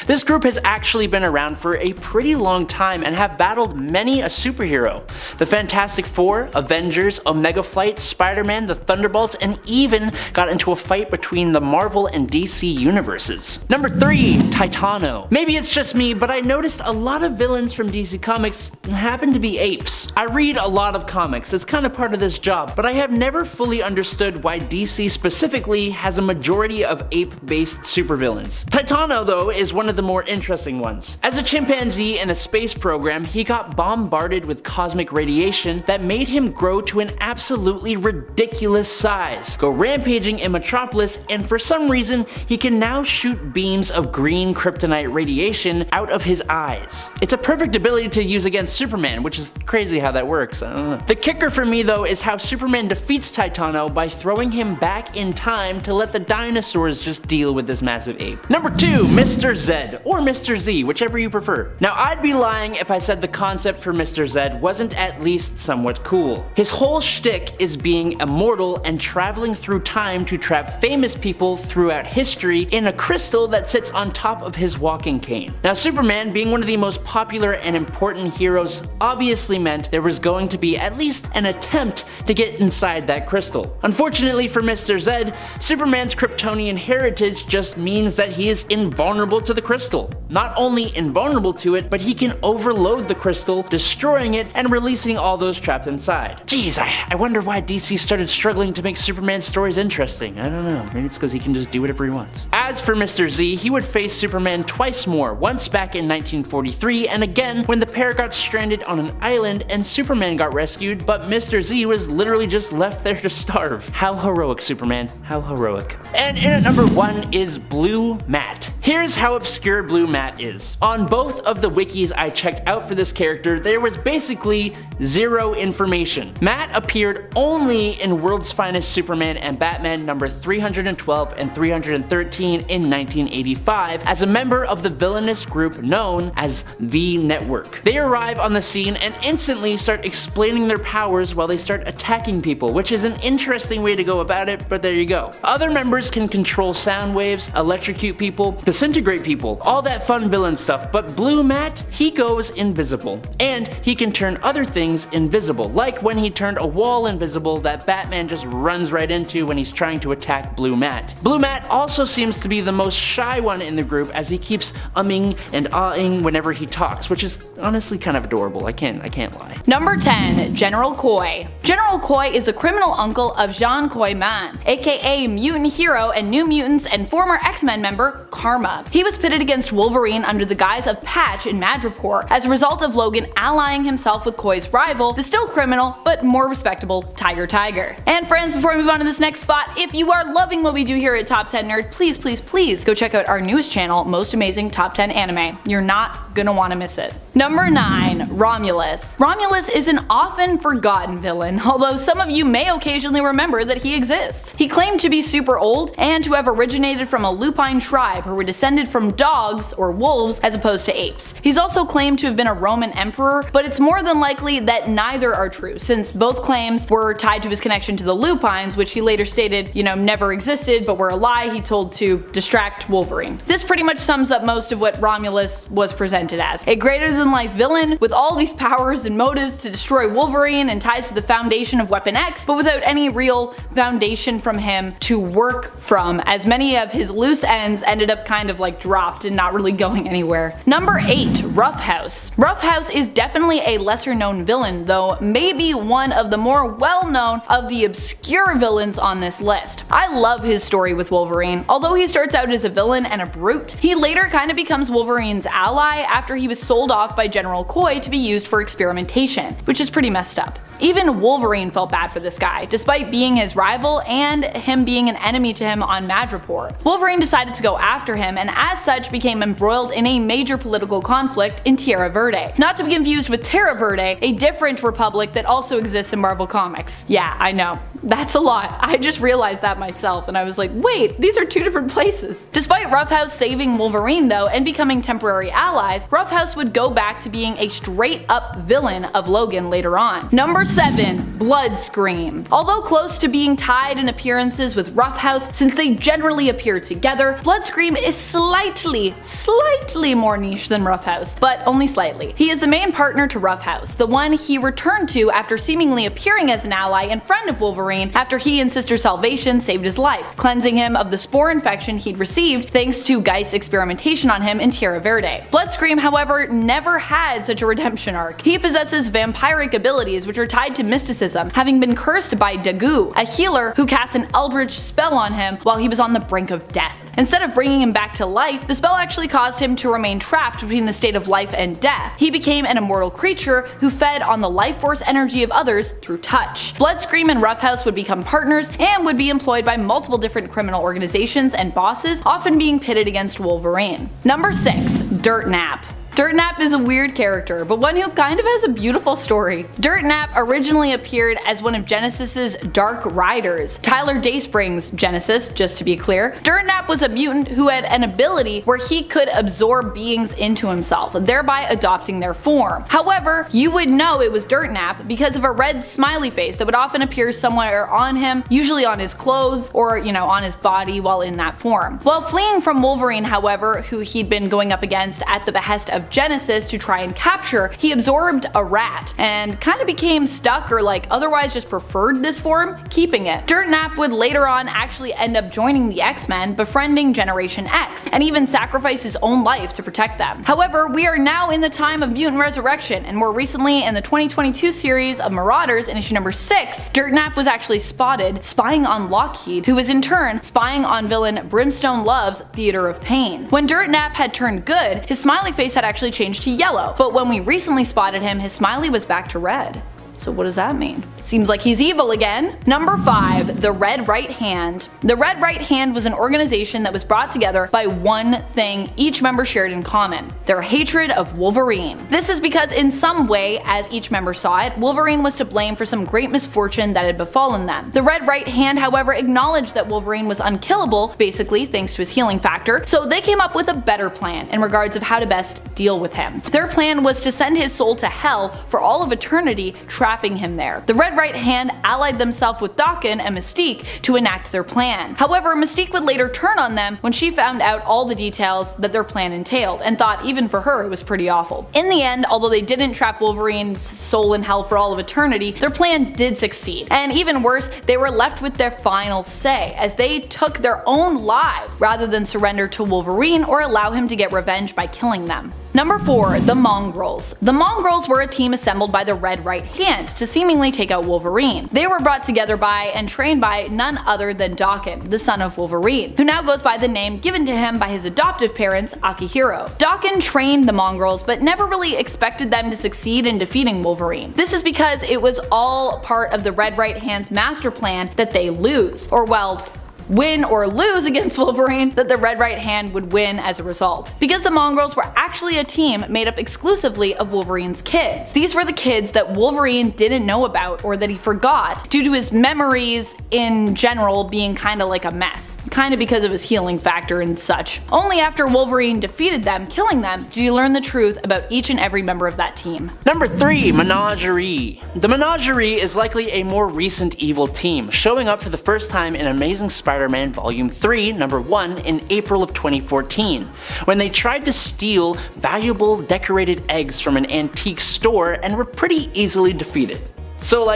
This group has actually been around for a pretty long time and have battled many a superhero. The Fantastic Four, Avengers, Omega Flight, Spider-Man, the Thunderbolts, and even got into a fight between the Marvel and DC universes. Number 3. Titano. Maybe it's just me, but I noticed a lot of villains from DC Comics happen to be apes. I read a lot of comics, it's kind of part of this job, but I have never fully understood why DC specifically has a majority of ape-based supervillains. Titano, though, is one of the more interesting ones. As a chimpanzee in a space program, he got bombarded with cosmic radiation that made him grow to an absolutely ridiculous size, go rampaging in Metropolis, and for some reason, he can now shoot beams of green kryptonite radiation out of his eyes. It's a perfect ability to use against Superman, which is crazy how that works, I don't know. The kicker for me though is how Superman defeats Titano by throwing him back in time to let the dinosaurs just deal with this massive ape. Number 2. Mr. Zed, or Mr. Z, whichever you prefer. Now, I'd be lying if I said the concept for Mr. Zed wasn't at least somewhat cool. His whole shtick is being immortal and traveling through time to trap famous people throughout history in a crystal that sits on top of his walking cane. Now, Superman, being one of the most popular and important heroes, obviously meant there was going to be at least an attempt to get inside that crystal. Unfortunately for Mr. Zed, Superman's Kryptonian heritage just means that he is invulnerable to the crystal. Not only invulnerable to it, but he can overload the crystal, destroying it and releasing all those trapped inside. Geez, I wonder why DC started struggling to make Superman's stories interesting. I don't know, maybe it's because he can just do whatever he wants. As for Mr. Z, he would face Superman twice more, once back in 1943 and again when the pair got stranded on an island and Superman got rescued, but Mr. Z was literally just left there to starve. How heroic, Superman, how heroic. And in at number 1 is Blue Matt. Here's how obscure Blue Matt is. On both of the wikis I checked out for this character, there was basically zero information. Matt appeared only in World's Finest Superman and Batman number 312 and 313 in 1985 as a member of the villainous group known as The Network. They arrive on the scene and instantly start explaining their powers while they start attacking people, which is an interesting way to go about it, but there you go. Other members can control sound waves, electrocute people, disintegrate people, all that fun villain stuff, but Blue Matt, he goes invisible. And he can turn other things invisible, like when he turned a wall invisible that Batman just runs right into when he's trying to attack Blue Matt. Blue Matt also seems to be the most shy one in the group as he keeps umming and ahhing whenever he talks, which is honestly kind of adorable, I can't lie. Number 10, General Koi. General Koi is the criminal uncle of Jean Koi Man, aka mutant hero and New Mutants and former X-Men member Karma. He was pitted against Wolverine under the guise of Patch in Madripoor as a result of Logan allying himself with Koi's rival, the still criminal but more respectable Tiger. And friends, before we move on to this next spot, if you are loving what we do here at Top 10 Nerd, please go check out our newest channel, Most Amazing Top 10 Anime. You're not gonna want to miss it. Number 9, Romulus. Romulus is an often forgotten villain, although some of you may occasionally remember that he exists. He claimed to be super old and to have originated from a lupine tribe who were descended from dogs or wolves as opposed to apes. He's also claimed to have been a Roman emperor, but it's more than likely that neither are true, since both claims were tied to his connection to the lupines, which he later stated, never existed but were a lie he told to distract Wolverine. This pretty much sums up most of what Romulus was presented as. A greater than life villain with all these powers and motives to destroy Wolverine and ties to the foundation of Weapon X, but without any real foundation from him to work from, as many of his loose ends ended up kind of like dropped and not really going anywhere. Number 8, Roughhouse. Roughhouse is definitely a lesser known villain, though maybe one of the more well known of the obscure villains on this list. I love his story with Wolverine. Although he starts out as a villain and a brute, he later kind of becomes Wolverine's ally after he was sold off by General Koi to be used for experimentation, which is pretty messed up. Even Wolverine felt bad for this guy, despite being his rival and him being an enemy to him on Madripoor. Wolverine decided to go after him and as such became embroiled in a major political conflict in Tierra Verde. Not to be confused with Terra Verde, a different republic that also exists in Marvel Comics. Yeah, I know. That's a lot. I just realized that myself and I was like, wait, these are two different places. Despite Roughhouse saving Wolverine though and becoming temporary allies, Roughhouse would go back to being a straight up villain of Logan later on. Number 7, Bloodscream. Although close to being tied in appearances with Roughhouse since they generally appear together, Bloodscream is slightly more niche than Roughhouse, but only slightly. He is the main partner to Roughhouse, the one he returned to after seemingly appearing as an ally and friend of Wolverine after he and Sister Salvation saved his life, cleansing him of the spore infection he'd received thanks to Geist's experimentation on him in Tierra Verde. Bloodscream, however, never had such a redemption arc. He possesses vampiric abilities which are tied to mysticism, having been cursed by Dagu, a healer who cast an eldritch spell on him while he was on the brink of death. Instead of bringing him back to life, the spell actually caused him to remain trapped between the state of life and death. He became an immortal creature who fed on the life force energy of others through touch. Bloodscream and Roughhouse would become partners and would be employed by multiple different criminal organizations and bosses, often being pitted against Wolverine. Number 6, Dirt Nap. Dirtnap is a weird character, but one who kind of has a beautiful story. Dirtnap originally appeared as one of Genesis's Dark Riders, Tyler Dayspring's Genesis, just to be clear. Dirtnap was a mutant who had an ability where he could absorb beings into himself, thereby adopting their form. However, you would know it was Dirtnap because of a red smiley face that would often appear somewhere on him, usually on his clothes or, on his body while in that form. While fleeing from Wolverine, however, who he'd been going up against at the behest of Genesis to try and capture, he absorbed a rat and kind of became stuck or otherwise just preferred this form, keeping it. Dirtnap would later on actually end up joining the X-Men, befriending Generation X, and even sacrifice his own life to protect them. However, we are now in the time of mutant resurrection, and more recently in the 2022 series of Marauders in issue number 6, Dirtnap was actually spotted spying on Lockheed, who was in turn spying on villain Brimstone Love's Theater of Pain. When Dirtnap had turned good, his smiley face had actually changed to yellow, but when we recently spotted him, his smiley was back to red. So what does that mean? Seems like he's evil again. Number 5, the Red Right Hand. The Red Right Hand was an organization that was brought together by one thing each member shared in common: their hatred of Wolverine. This is because in some way, as each member saw it, Wolverine was to blame for some great misfortune that had befallen them. The Red Right Hand, however, acknowledged that Wolverine was unkillable, basically thanks to his healing factor, so they came up with a better plan in regards of how to best deal with him. Their plan was to send his soul to hell for all of eternity, trapping him there. The Red Right Hand allied themselves with Daken and Mystique to enact their plan. However, Mystique would later turn on them when she found out all the details that their plan entailed, and thought even for her it was pretty awful. In the end, although they didn't trap Wolverine's soul in hell for all of eternity, their plan did succeed. And even worse, they were left with their final say, as they took their own lives rather than surrender to Wolverine or allow him to get revenge by killing them. Number 4, the Mongrels. The Mongrels were a team assembled by the Red Right Hand to seemingly take out Wolverine. They were brought together by and trained by none other than Daken, the son of Wolverine, who now goes by the name given to him by his adoptive parents, Akihiro. Daken trained the Mongrels, but never really expected them to succeed in defeating Wolverine. This is because it was all part of the Red Right Hand's master plan that they lose, or well, win or lose against Wolverine, that the Red Right Hand would win as a result. Because the Mongrels were actually a team made up exclusively of Wolverine's kids. These were the kids that Wolverine didn't know about or that he forgot due to his memories in general being kinda like a mess. Kinda because of his healing factor and such. Only after Wolverine defeated them, killing them, did he learn the truth about each and every member of that team. Number 3, Menagerie. The Menagerie is likely a more recent evil team, showing up for the first time in Amazing Spider-Man Volume 3, Number 1 in April of 2014, when they tried to steal valuable decorated eggs from an antique store and were pretty easily defeated. So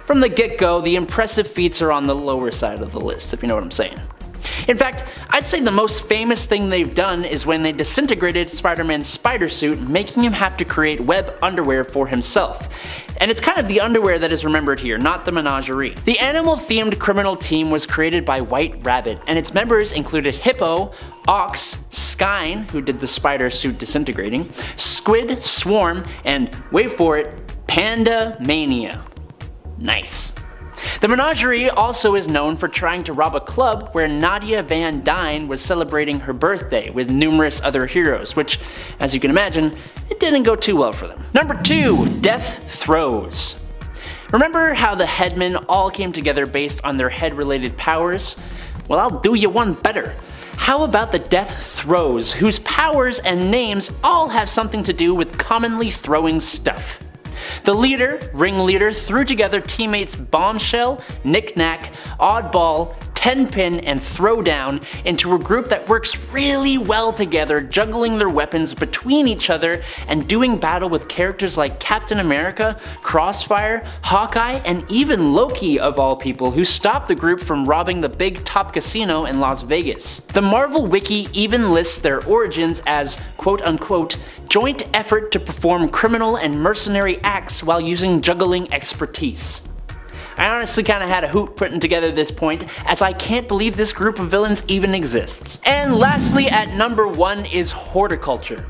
from the get-go, the impressive feats are on the lower side of the list, if you know what I'm saying. In fact, I'd say the most famous thing they've done is when they disintegrated Spider-Man's spider suit, making him have to create web underwear for himself. And it's kind of the underwear that is remembered here, not the Menagerie. The animal-themed criminal team was created by White Rabbit, and its members included Hippo, Ox, Skyne, who did the spider suit disintegrating, Squid, Swarm, and, wait for it, Panda Mania. Nice. The Menagerie also is known for trying to rob a club where Nadia Van Dyne was celebrating her birthday with numerous other heroes, which, as you can imagine, it didn't go too well for them. Number 2, Death Throes. Remember how the Headmen all came together based on their head-related powers? Well, I'll do you one better. How about the Death Throes, whose powers and names all have something to do with commonly throwing stuff? The ringleader, threw together teammates Bombshell, Knick-Knack, Oddball, Tenpin, and Throwdown into a group that works really well together, juggling their weapons between each other and doing battle with characters like Captain America, Crossfire, Hawkeye, and even Loki of all people, who stopped the group from robbing the big top casino in Las Vegas. The Marvel Wiki even lists their origins as quote-unquote joint effort to perform criminal and mercenary acts while using juggling expertise. I honestly kinda had a hoot putting together this point, as I can't believe this group of villains even exists. And lastly, at number 1 is Horticulture.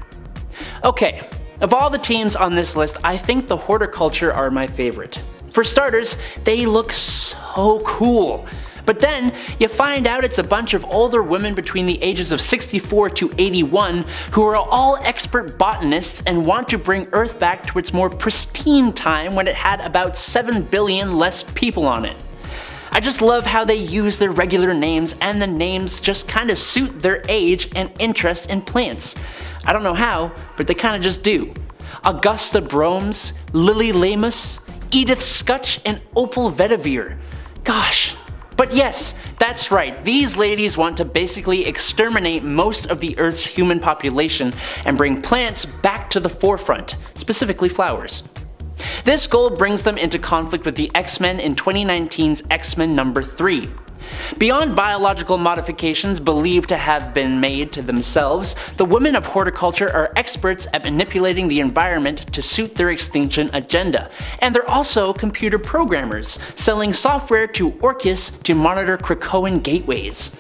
Okay, of all the teams on this list, I think the Horticulture are my favorite. For starters, they look so cool. But then, you find out it's a bunch of older women between the ages of 64 to 81 who are all expert botanists and want to bring Earth back to its more pristine time when it had about 7 billion less people on it. I just love how they use their regular names and the names just kinda suit their age and interest in plants. I don't know how, but they kinda just do. Augusta Bromes, Lily Lamus, Edith Scutch, and Opal Vetiver. Gosh. But yes, that's right, these ladies want to basically exterminate most of the Earth's human population and bring plants back to the forefront, specifically flowers. This goal brings them into conflict with the X-Men in 2019's X-Men number 3. Beyond biological modifications believed to have been made to themselves, the women of horticulture are experts at manipulating the environment to suit their extinction agenda, and they're also computer programmers, selling software to Orcus to monitor Krakoan gateways.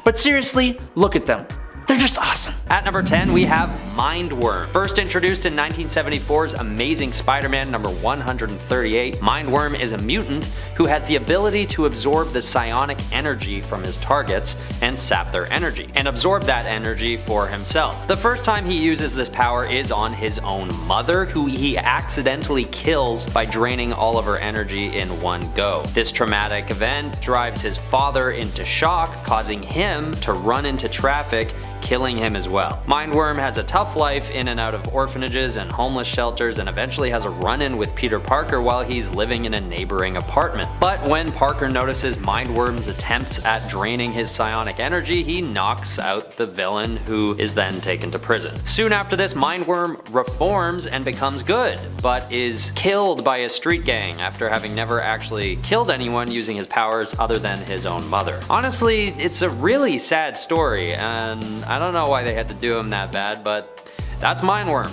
But seriously, look at them. They're just awesome. At number 10, we have Mindworm. First introduced in 1974's Amazing Spider-Man number 138, Mindworm is a mutant who has the ability to absorb the psionic energy from his targets and sap their energy, and absorb that energy for himself. The first time he uses this power is on his own mother, who he accidentally kills by draining all of her energy in one go. This traumatic event drives his father into shock, causing him to run into traffic, killing him as well. Mindworm has a tough life in and out of orphanages and homeless shelters, and eventually has a run-in with Peter Parker while he's living in a neighboring apartment. But when Parker notices Mindworm's attempts at draining his psionic energy, he knocks out the villain, who is then taken to prison. Soon after this, Mindworm reforms and becomes good, but is killed by a street gang after having never actually killed anyone using his powers other than his own mother. Honestly, it's a really sad story, and I don't know why they had to do him that bad, but that's Mindworm.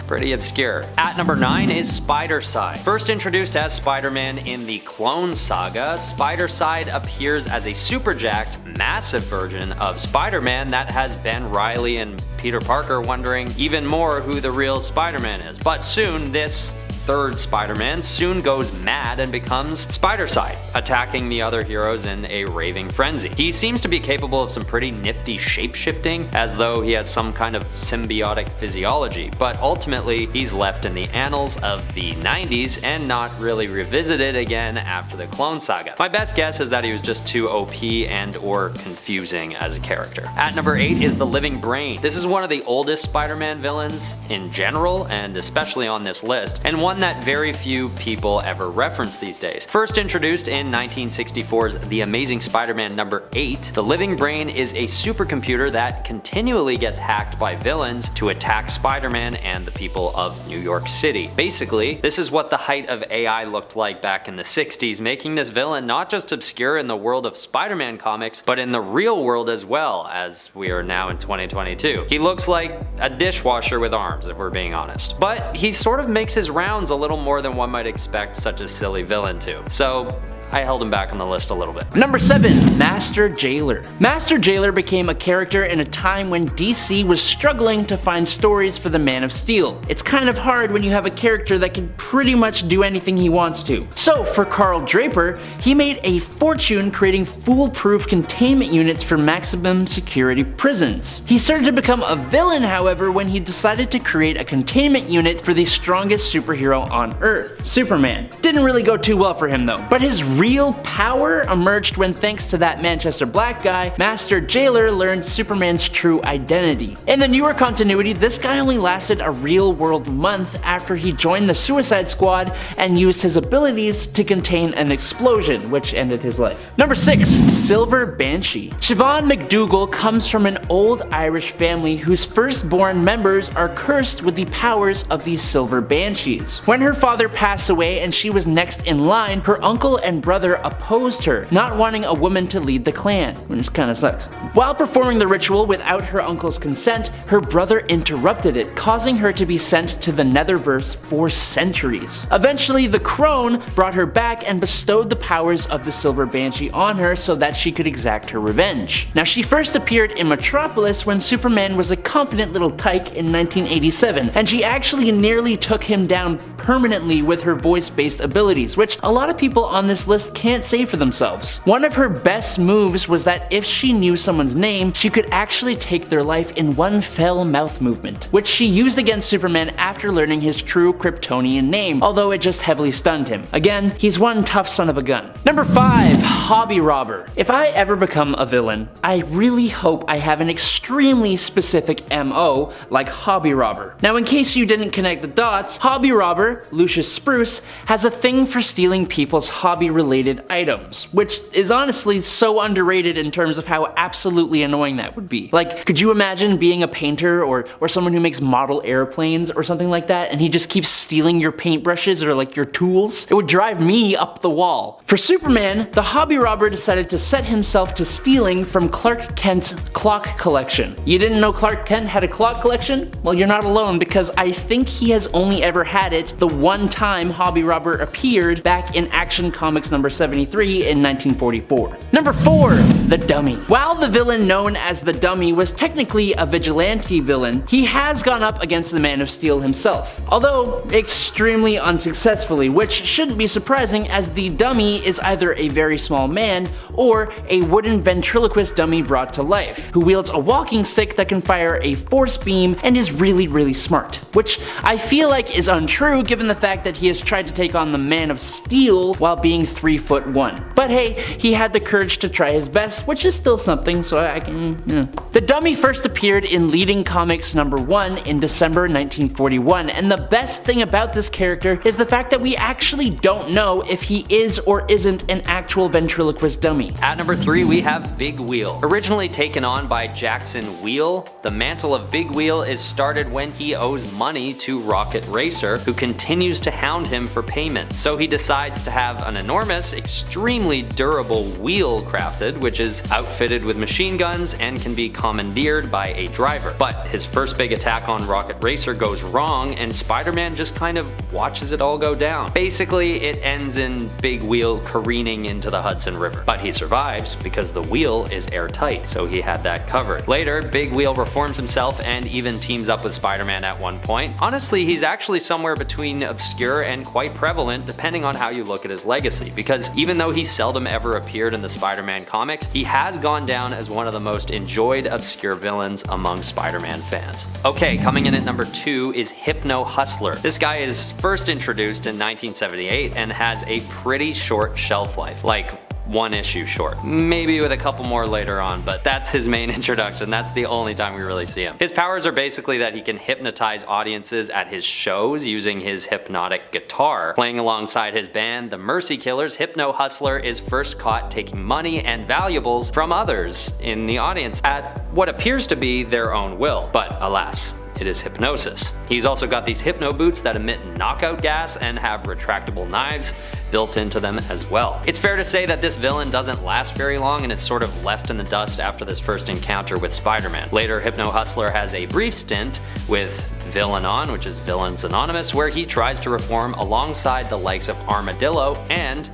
Pretty obscure. At number 9 is Spidercide. First introduced as Spider-Man in the Clone Saga, Spidercide appears as a super-jacked, massive version of Spider-Man that has Ben Reilly and Peter Parker wondering even more who the real Spider-Man is. But soon, this third Spider-Man soon goes mad and becomes Spidercide, attacking the other heroes in a raving frenzy. He seems to be capable of some pretty nifty shape-shifting, as though he has some kind of symbiotic physiology, but ultimately he's left in the annals of the 90s and not really revisited again after the Clone Saga. My best guess is that he was just too OP and or confusing as a character. At number 8 is the Living Brain. This is one of the oldest Spider-Man villains in general, and especially on this list, and one that very few people ever reference these days. First introduced in 1964's The Amazing Spider-Man number 8, the Living Brain is a supercomputer that continually gets hacked by villains to attack Spider-Man and the people of New York City. Basically, this is what the height of AI looked like back in the 60s, making this villain not just obscure in the world of Spider-Man comics, but in the real world as well, as we are now in 2022. He looks like a dishwasher with arms, if we're being honest. But he sort of makes his rounds a little more than one might expect such a silly villain to. So I held him back on the list a little bit. Number 7. Master Jailer. Master Jailer became a character in a time when DC was struggling to find stories for the Man of Steel. It's kind of hard when you have a character that can pretty much do anything he wants to. So for Carl Draper, he made a fortune creating foolproof containment units for maximum security prisons. He started to become a villain, however, when he decided to create a containment unit for the strongest superhero on Earth, Superman. Didn't really go too well for him though, but his real power emerged when, thanks to that Manchester Black guy, Master Jailer learned Superman's true identity. In the newer continuity, this guy only lasted a real-world month after he joined the Suicide Squad and used his abilities to contain an explosion, which ended his life. Number 6. Silver Banshee. Siobhan McDougal comes from an old Irish family whose firstborn members are cursed with the powers of these Silver Banshees. When her father passed away and she was next in line, her uncle and brother opposed her, not wanting a woman to lead the clan, which kinda sucks. While performing the ritual without her uncle's consent, her brother interrupted it, causing her to be sent to the Netherverse for centuries. Eventually, the Crone brought her back and bestowed the powers of the Silver Banshee on her so that she could exact her revenge. Now, she first appeared in Metropolis when Superman was a confident little tyke in 1987, and she actually nearly took him down permanently with her voice-based abilities, which a lot of people on this list list can't say for themselves. One of her best moves was that if she knew someone's name, she could actually take their life in one fell mouth movement, which she used against Superman after learning his true Kryptonian name, although it just heavily stunned him. Again, he's one tough son of a gun. Number 5. Hobby Robber. If I ever become a villain, I really hope I have an extremely specific MO like Hobby Robber. Now, in case you didn't connect the dots, Hobby Robber, Lucius Spruce, has a thing for stealing people's hobby-related items, which is honestly so underrated in terms of how absolutely annoying that would be. Like, could you imagine being a painter or someone who makes model airplanes or something like that, and he just keeps stealing your paintbrushes or like your tools? It would drive me up the wall. For Superman, the Hobby Robber decided to set himself to stealing from Clark Kent's clock collection. You didn't know Clark Kent had a clock collection? Well, you're not alone, because I think he has only ever had it the one time Hobby Robber appeared back in Action Comics number 73 in 1944. Number 4. The Dummy. While the villain known as the Dummy was technically a vigilante villain, he has gone up against the Man of Steel himself, although extremely unsuccessfully, which shouldn't be surprising as the Dummy is either a very small man or a wooden ventriloquist dummy brought to life, who wields a walking stick that can fire a force beam and is really smart, which I feel like is untrue given the fact that he has tried to take on the Man of Steel while being 3'1". But hey, he had the courage to try his best, which is still something, so I can, The Dummy first appeared in Leading Comics number 1 in December 1941, and the best thing about this character is the fact that we actually don't know if he is or isn't an actual ventriloquist dummy. At number 3, we have Big Wheel. Originally taken on by Jackson Wheel, the mantle of Big Wheel is started when he owes money to Rocket Racer, who continues to hound him for payment. So he decides to have an enormous, extremely durable wheel crafted, which is outfitted with machine guns and can be commandeered by a driver. But his first big attack on Rocket Racer goes wrong, and Spider-Man just kind of watches it all go down. Basically, it ends in Big Wheel careening into the Hudson River. But he survives because the wheel is airtight, so he had that covered. Later, Big Wheel reforms himself and even teams up with Spider-Man at one point. Honestly, he's actually somewhere between obscure and quite prevalent depending on how you look at his legacy, because even though he seldom ever appeared in the Spider-Man comics, he has gone down as one of the most enjoyed obscure villains among Spider-Man fans. Okay, coming in at number 2 is Hypno Hustler. This guy is first introduced in 1978 and has a pretty short shelf life, like 1 issue short. Maybe with a couple more later on, but that's his main introduction. That's the only time we really see him. His powers are basically that he can hypnotize audiences at his shows using his hypnotic guitar. Playing alongside his band, the Mercy Killers, Hypno Hustler is first caught taking money and valuables from others in the audience at what appears to be their own will. But alas, it is hypnosis. He's also got these hypno boots that emit knockout gas and have retractable knives built into them as well. It's fair to say that this villain doesn't last very long and is sort of left in the dust after this first encounter with Spider-Man. Later, Hypno Hustler has a brief stint with Villain, which is Villains Anonymous, where he tries to reform alongside the likes of Armadillo and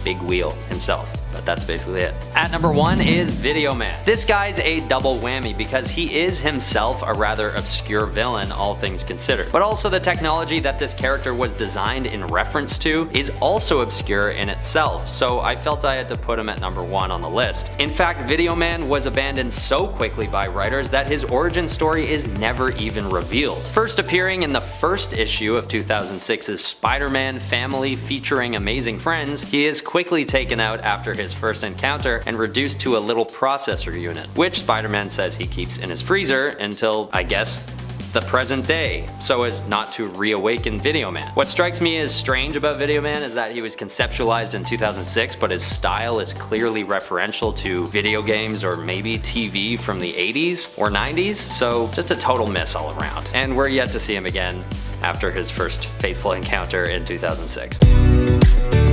Big Wheel himself. But that's basically it. At number 1 is Video Man. This guy's a double whammy because he is himself a rather obscure villain, all things considered. But also the technology that this character was designed in reference to is also obscure in itself, so I felt I had to put him at number 1 on the list. In fact, Video Man was abandoned so quickly by writers that his origin story is never even revealed. First appearing in the first issue of 2006's Spider-Man Family featuring Amazing Friends, he is quickly taken out after his first encounter and reduced to a little processor unit, which Spider-Man says he keeps in his freezer until, I guess, the present day, so as not to reawaken Video Man. What strikes me as strange about Video Man is that he was conceptualized in 2006, but his style is clearly referential to video games or maybe TV from the 80s or 90s, so just a total miss all around. And we're yet to see him again after his first fateful encounter in 2006.